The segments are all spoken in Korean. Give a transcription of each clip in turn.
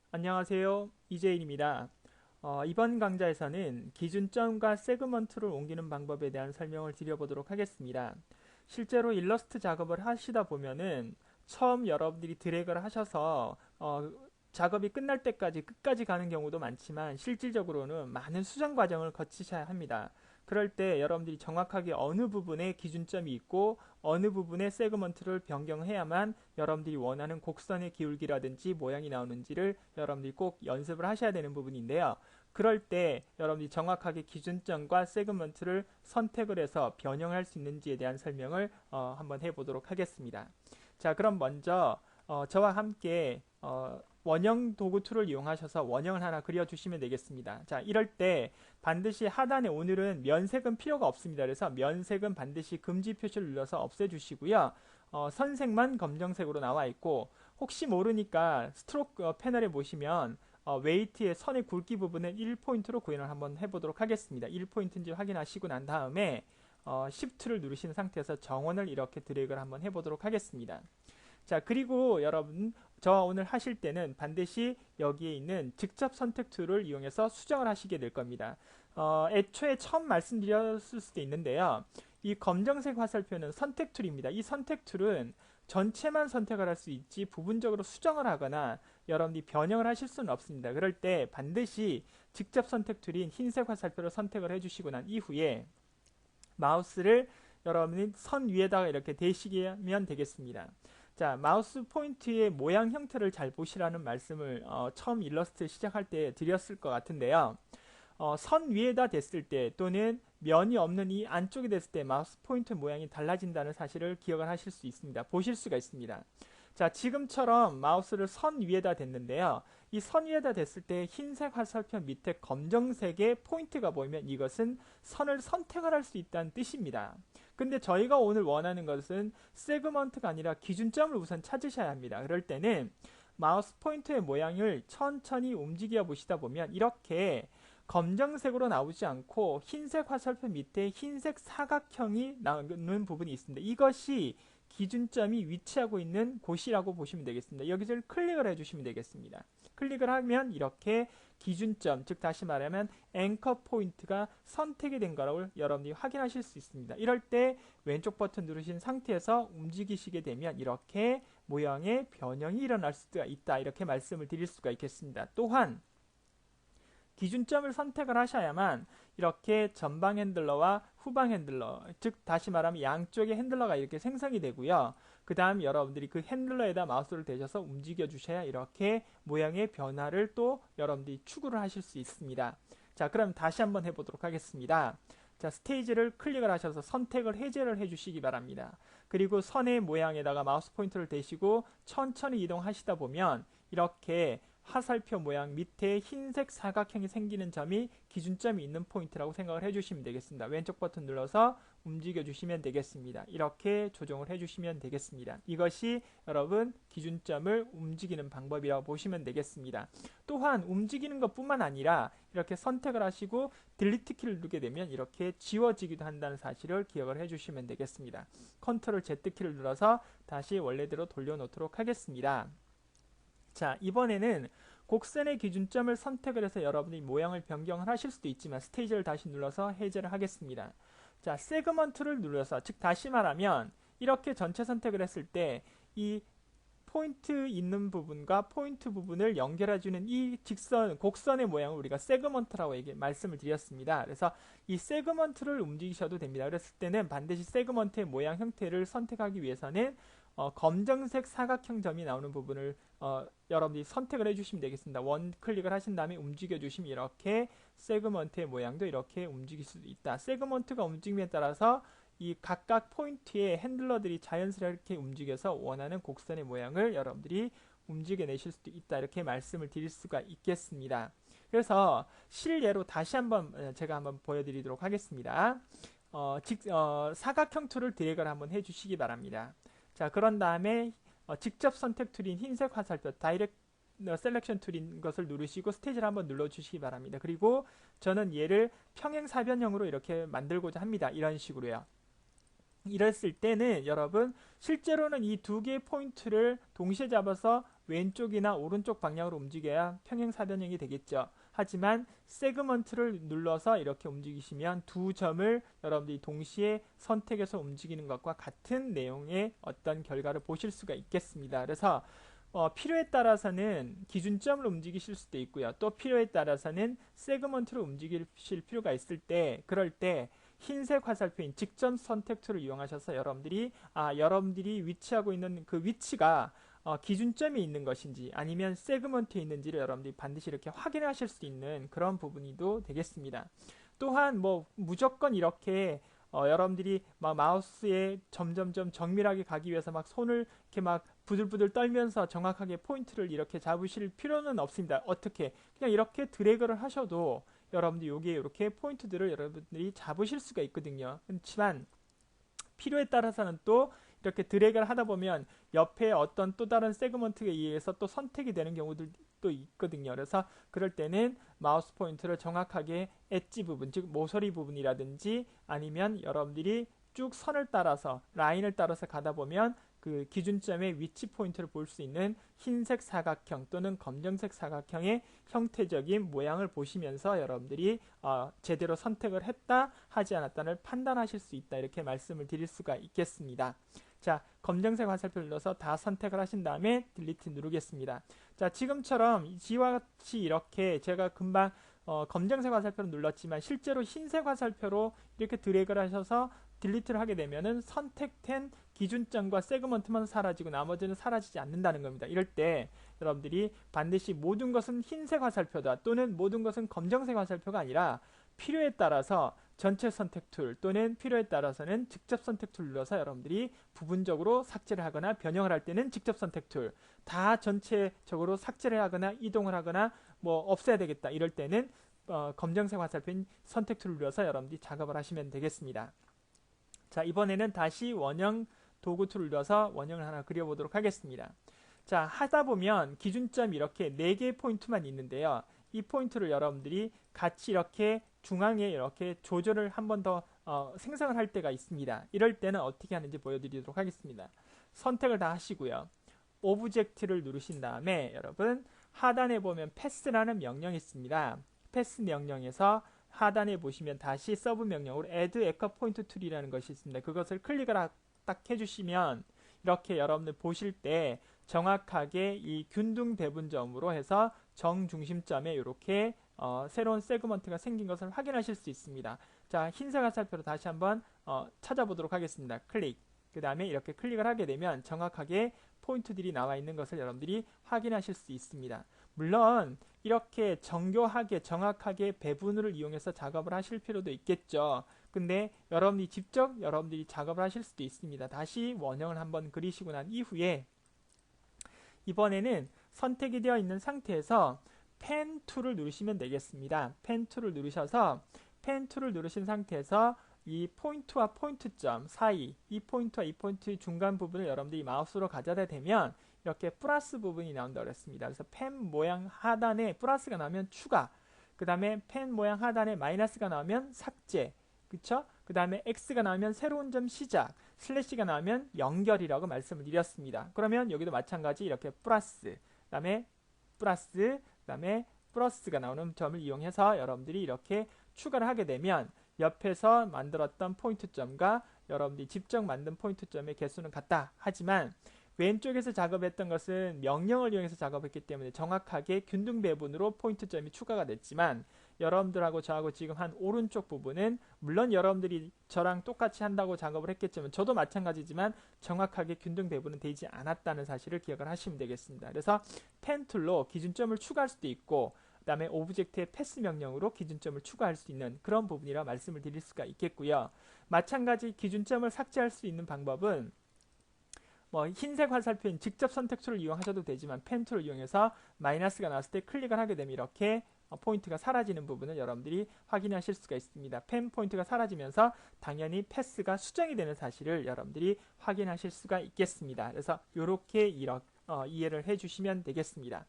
안녕하세요. 이재인입니다. 이번 강좌에서는 기준점과 세그먼트를 옮기는 방법에 대한 설명을 드려보도록 하겠습니다. 실제로 일러스트 작업을 하시다 보면은 처음 여러분들이 드래그를 하셔서 작업이 끝날 때까지 끝까지 가는 경우도 많지만 실질적으로는 많은 수정 과정을 거치셔야 합니다. 그럴 때 여러분들이 정확하게 어느 부분에 기준점이 있고 어느 부분에 세그먼트를 변경해야만 여러분들이 원하는 곡선의 기울기라든지 모양이 나오는지를 여러분들이 꼭 연습을 하셔야 되는 부분인데요. 그럴 때 여러분들이 정확하게 기준점과 세그먼트를 선택을 해서 변형할 수 있는지에 대한 설명을 한번 해보도록 하겠습니다. 자, 그럼 먼저 저와 함께 원형 도구 툴을 이용하셔서 원형을 하나 그려주시면 되겠습니다. 자, 이럴 때 반드시 하단에 오늘은 면색은 필요가 없습니다. 그래서 면색은 반드시 금지 표시를 눌러서 없애주시고요. 선색만 검정색으로 나와 있고 혹시 모르니까 스트로크 패널에 보시면 웨이트의 선의 굵기 부분을 1포인트로 구현을 한번 해보도록 하겠습니다. 1포인트인지 확인하시고 난 다음에 Shift를 누르신 상태에서 정원을 이렇게 드래그를 한번 해보도록 하겠습니다. 자, 그리고 여러분 저 오늘 하실 때는 반드시 여기에 있는 직접 선택 툴을 이용해서 수정을 하시게 될 겁니다. 애초에 처음 말씀드렸을 수도 있는데요. 이 검정색 화살표는 선택 툴입니다. 이 선택 툴은 전체만 선택을 할 수 있지 부분적으로 수정을 하거나 여러분들이 변형을 하실 수는 없습니다. 그럴 때 반드시 직접 선택 툴인 흰색 화살표를 선택을 해주시고 난 이후에 마우스를 여러분이 선 위에다가 이렇게 대시면 되겠습니다. 자, 마우스 포인트의 모양 형태를 잘 보시라는 말씀을 처음 일러스트 시작할 때 드렸을 것 같은데요. 선 위에다 댔을 때 또는 면이 없는 이 안쪽에 댔을 때 마우스 포인트 모양이 달라진다는 사실을 기억을 하실 수 있습니다. 보실 수가 있습니다. 자, 지금처럼 마우스를 선 위에다 댔는데요. 이 선 위에다 댔을 때 흰색 화살표 밑에 검정색의 포인트가 보이면 이것은 선을 선택을 할 수 있다는 뜻입니다. 근데 저희가 오늘 원하는 것은 세그먼트가 아니라 기준점을 우선 찾으셔야 합니다. 그럴 때는 마우스 포인터의 모양을 천천히 움직여 보시다 보면 이렇게 검정색으로 나오지 않고 흰색 화살표 밑에 흰색 사각형이 나오는 부분이 있습니다. 이것이 기준점이 위치하고 있는 곳이라고 보시면 되겠습니다. 여기서 클릭을 해주시면 되겠습니다. 클릭을 하면 이렇게 기준점, 즉 다시 말하면 앵커 포인트가 선택이 된 거라고 여러분들이 확인하실 수 있습니다. 이럴 때 왼쪽 버튼 누르신 상태에서 움직이시게 되면 이렇게 모양의 변형이 일어날 수가 있다. 이렇게 말씀을 드릴 수가 있겠습니다. 또한 기준점을 선택을 하셔야만 이렇게 전방 핸들러와 후방 핸들러, 즉 다시 말하면 양쪽의 핸들러가 이렇게 생성이 되고요. 그 다음 여러분들이 그 핸들러에다 마우스를 대셔서 움직여 주셔야 이렇게 모양의 변화를 또 여러분들이 추구를 하실 수 있습니다. 자, 그럼 다시 한번 해보도록 하겠습니다. 자, 스테이지를 클릭을 하셔서 선택을 해제를 해주시기 바랍니다. 그리고 선의 모양에다가 마우스 포인터를 대시고 천천히 이동하시다 보면 이렇게 화살표 모양 밑에 흰색 사각형이 생기는 점이 기준점이 있는 포인트라고 생각을 해주시면 되겠습니다. 왼쪽 버튼 눌러서 움직여 주시면 되겠습니다. 이렇게 조정을 해주시면 되겠습니다. 이것이 여러분 기준점을 움직이는 방법이라고 보시면 되겠습니다. 또한 움직이는 것 뿐만 아니라 이렇게 선택을 하시고 딜리트 키를 누르게 되면 이렇게 지워지기도 한다는 사실을 기억을 해주시면 되겠습니다. 컨트롤 Z 키를 눌러서 다시 원래대로 돌려놓도록 하겠습니다. 자, 이번에는 곡선의 기준점을 선택을 해서 여러분이 모양을 변경을 하실 수도 있지만 스테이지를 다시 눌러서 해제를 하겠습니다. 자, 세그먼트를 눌러서, 즉 다시 말하면 이렇게 전체 선택을 했을 때 이 포인트 있는 부분과 포인트 부분을 연결해주는 이 직선, 곡선의 모양을 우리가 세그먼트라고 말씀을 드렸습니다. 그래서 이 세그먼트를 움직이셔도 됩니다. 그랬을 때는 반드시 세그먼트의 모양 형태를 선택하기 위해서는 검정색 사각형 점이 나오는 부분을 여러분들이 선택을 해주시면 되겠습니다. 원 클릭을 하신 다음에 움직여 주시면 이렇게 세그먼트의 모양도 이렇게 움직일 수도 있다. 세그먼트가 움직임에 따라서 이 각각 포인트의 핸들러들이 자연스럽게 움직여서 원하는 곡선의 모양을 여러분들이 움직여내실 수도 있다. 이렇게 말씀을 드릴 수가 있겠습니다. 그래서 실예로 다시 한번 제가 한번 보여드리도록 하겠습니다. 사각형 툴을 드래그를 한번 해주시기 바랍니다. 자, 그런 다음에 직접 선택 툴인 흰색 화살표 다이렉트 셀렉션 툴인 것을 누르시고 스테이지를 한번 눌러주시기 바랍니다. 그리고 저는 얘를 평행사변형으로 이렇게 만들고자 합니다. 이런 식으로요. 이랬을 때는 여러분 실제로는 이 두 개의 포인트를 동시에 잡아서 왼쪽이나 오른쪽 방향으로 움직여야 평행사변형이 되겠죠. 하지만 세그먼트를 눌러서 이렇게 움직이시면 두 점을 여러분들이 동시에 선택해서 움직이는 것과 같은 내용의 어떤 결과를 보실 수가 있겠습니다. 그래서 필요에 따라서는 기준점을 움직이실 수도 있고요. 또 필요에 따라서는 세그먼트를 움직이실 필요가 있을 때, 그럴 때 흰색 화살표인 직점 선택 툴을 이용하셔서 여러분들이 위치하고 있는 그 위치가 기준점이 있는 것인지 아니면 세그먼트에 있는지를 여러분들이 반드시 이렇게 확인하실 수 있는 그런 부분이도 되겠습니다. 또한 무조건 이렇게 여러분들이 막 마우스에 점점점 정밀하게 가기 위해서 막 손을 이렇게 막 부들부들 떨면서 정확하게 포인트를 이렇게 잡으실 필요는 없습니다. 어떻게? 그냥 이렇게 드래그를 하셔도 여러분들이 여기에 이렇게 포인트들을 여러분들이 잡으실 수가 있거든요. 그렇지만 필요에 따라서는 또 이렇게 드래그를 하다 보면 옆에 어떤 또 다른 세그먼트에 의해서 또 선택이 되는 경우들도 있거든요. 그래서 그럴 때는 마우스 포인트를 정확하게 엣지 부분, 즉 모서리 부분이라든지 아니면 여러분들이 쭉 선을 따라서 라인을 따라서 가다 보면 그 기준점의 위치 포인트를 볼 수 있는 흰색 사각형 또는 검정색 사각형의 형태적인 모양을 보시면서 여러분들이 제대로 선택을 했다 하지 않았다를 판단하실 수 있다, 이렇게 말씀을 드릴 수가 있겠습니다. 자, 검정색 화살표를 눌러서 다 선택을 하신 다음에 딜리트 누르겠습니다. 자, 지금처럼 이와 같이 이렇게 제가 금방 검정색 화살표를 눌렀지만 실제로 흰색 화살표로 이렇게 드래그를 하셔서 딜리트를 하게 되면은 선택된 기준점과 세그먼트만 사라지고 나머지는 사라지지 않는다는 겁니다. 이럴 때 여러분들이 반드시 모든 것은 흰색 화살표다 또는 모든 것은 검정색 화살표가 아니라 필요에 따라서 전체 선택 툴 또는 필요에 따라서는 직접 선택 툴 눌러서 여러분들이 부분적으로 삭제를 하거나 변형을 할 때는 직접 선택 툴, 다 전체적으로 삭제를 하거나 이동을 하거나 없애야 되겠다 이럴 때는 검정색 화살표인 선택 툴을 눌러서 여러분들이 작업을 하시면 되겠습니다. 자, 이번에는 다시 원형 도구 툴을 눌러서 원형을 하나 그려보도록 하겠습니다. 자, 하다 보면 기준점이 이렇게 4개의 포인트만 있는데요. 이 포인트를 여러분들이 같이 이렇게 중앙에 이렇게 조절을 한 번 더 생성을 할 때가 있습니다. 이럴 때는 어떻게 하는지 보여드리도록 하겠습니다. 선택을 다 하시고요. 오브젝트를 누르신 다음에 여러분 하단에 보면 패스라는 명령이 있습니다. 패스 명령에서 하단에 보시면 다시 서브 명령으로 add echo point tool이라는 것이 있습니다. 그것을 클릭을 딱 해주시면 이렇게 여러분들 보실 때 정확하게 이 균등 배분점으로 해서 정중심점에 이렇게 새로운 세그먼트가 생긴 것을 확인하실 수 있습니다. 자, 흰색 화살표로 다시 한번 찾아보도록 하겠습니다. 클릭. 그 다음에 이렇게 클릭을 하게 되면 정확하게 포인트들이 나와 있는 것을 여러분들이 확인하실 수 있습니다. 물론 이렇게 정교하게 정확하게 배분을 이용해서 작업을 하실 필요도 있겠죠. 근데 여러분들이 직접 여러분들이 작업을 하실 수도 있습니다. 다시 원형을 한번 그리시고 난 이후에 이번에는 선택이 되어 있는 상태에서 펜 툴을 누르시면 되겠습니다. 펜 툴을 누르셔서 펜 툴을 누르신 상태에서 이 포인트와 포인트점 사이, 이 포인트와 이 포인트 중간 부분을 여러분들이 마우스로 가져다 대면 이렇게 플러스 부분이 나온다고 그랬습니다. 그래서 펜 모양 하단에 플러스가 나오면 추가, 그 다음에 펜 모양 하단에 마이너스가 나오면 삭제, 그쵸? 그 다음에 X가 나오면 새로운 점 시작, 슬래시가 나오면 연결이라고 말씀을 드렸습니다. 그러면 여기도 마찬가지 이렇게 플러스, 그 다음에 플러스, 그 다음에 플러스가 나오는 점을 이용해서 여러분들이 이렇게 추가를 하게 되면 옆에서 만들었던 포인트점과 여러분들이 직접 만든 포인트점의 개수는 같다. 하지만 왼쪽에서 작업했던 것은 명령을 이용해서 작업했기 때문에 정확하게 균등 배분으로 포인트점이 추가가 됐지만 여러분들하고 저하고 지금 한 오른쪽 부분은 물론 여러분들이 저랑 똑같이 한다고 작업을 했겠지만 저도 마찬가지지만 정확하게 균등 배분은 되지 않았다는 사실을 기억을 하시면 되겠습니다. 그래서 펜 툴로 기준점을 추가할 수도 있고 그 다음에 오브젝트의 패스 명령으로 기준점을 추가할 수 있는 그런 부분이라 말씀을 드릴 수가 있겠고요. 마찬가지 기준점을 삭제할 수 있는 방법은 흰색 화살표인 직접 선택 툴을 이용하셔도 되지만 펜 툴을 이용해서 마이너스가 나왔을 때 클릭을 하게 되면 이렇게 포인트가 사라지는 부분을 여러분들이 확인하실 수가 있습니다. 펜 포인트가 사라지면서 당연히 패스가 수정이 되는 사실을 여러분들이 확인하실 수가 있겠습니다. 그래서 이렇게 이해를 해주시면 되겠습니다.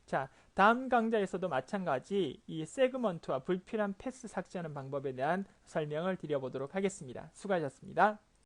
자, 다음 강좌에서도 마찬가지 이 세그먼트와 불필요한 패스 삭제하는 방법에 대한 설명을 드려보도록 하겠습니다. 수고하셨습니다.